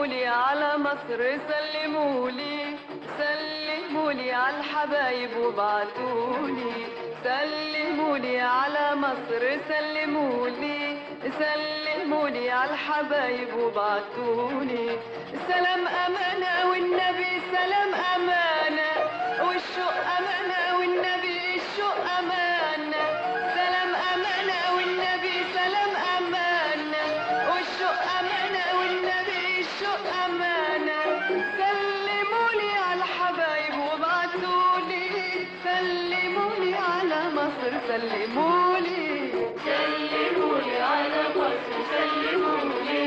سلمولي على مصر، سلمولي سلمولي على الحبايب وابعتولي. سلمولي على مصر، سلمولي سلمولي على الحبايب وابعتولي. سلام أمانة والنبي سلام أمانة، والشوق أمانة والنبي الشوق أمانة. سلام أمانة والنبي سلام أمانة، والشوق أمانة والنبي الشوق أمانة. سلمولي على الحبايب وابعتولي، سلمولي على مصر سلمولي. سلمولي على مصر، سلمولي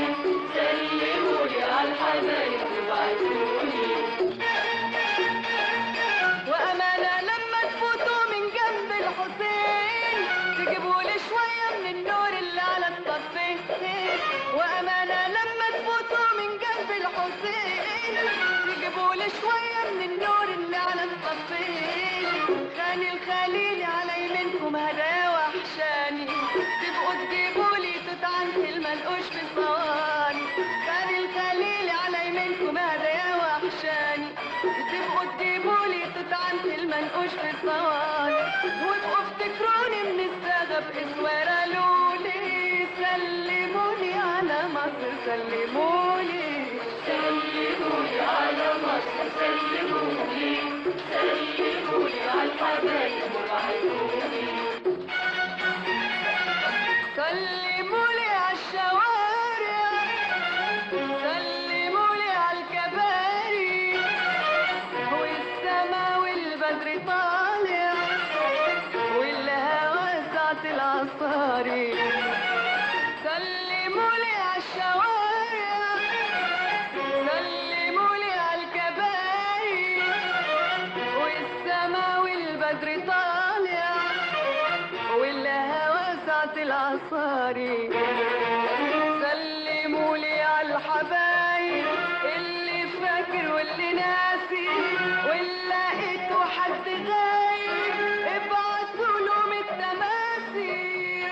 سلمولي على الحبايب وابعتولي. وأمانة لما تفوتوا من جنب الحسين تجيبولي شوية من النور اللي على الطفين. وأمانة لما تفوتوا من جنب الحسين تجيبولي شوية من النور اللي على الطفين. خاني الخليل على يمينكم هدايا وحشاني، تبقوا تجيبولي توت عنتي المنقوش في صواني. خاني الخليل على يمينكم هدايا وحشاني، تبقوا تجيبولي توت عنتي المنقوش في صواني. وابقوا افتكروني من الصاغة باسوارة لولي. سلموني على مصر سلموني. سلمولي على مصر، سلمولي سلمولي على الحبايب وابعتولي. سلمولي على الشوارع، سلمولي على الكباري، والسما والبدر طالع والهوا ساعة العصاري. سلمولي على الشوارع، سلمولي على الكباري، والسما والبدر طالع والهوا ساعة العصاري. سلمولي على الحبايب اللي فاكر واللي ناسي، واللي لقيته حد غايب ابعتولهم التماسي.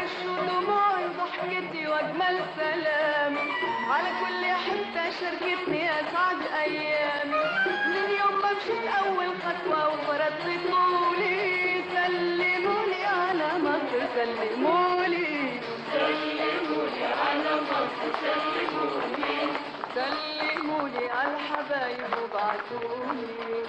رشوا دموعي ضحكتي واجمل سلامي على كل حتة شاركتني اسعد ايامي. من يوم ما مشيت اول خطوة وفرضت طولي. سلمولي على مصر سلمولي. سلمولي على مصر، سلمولي سلمولي على الحبايب وابعتولي.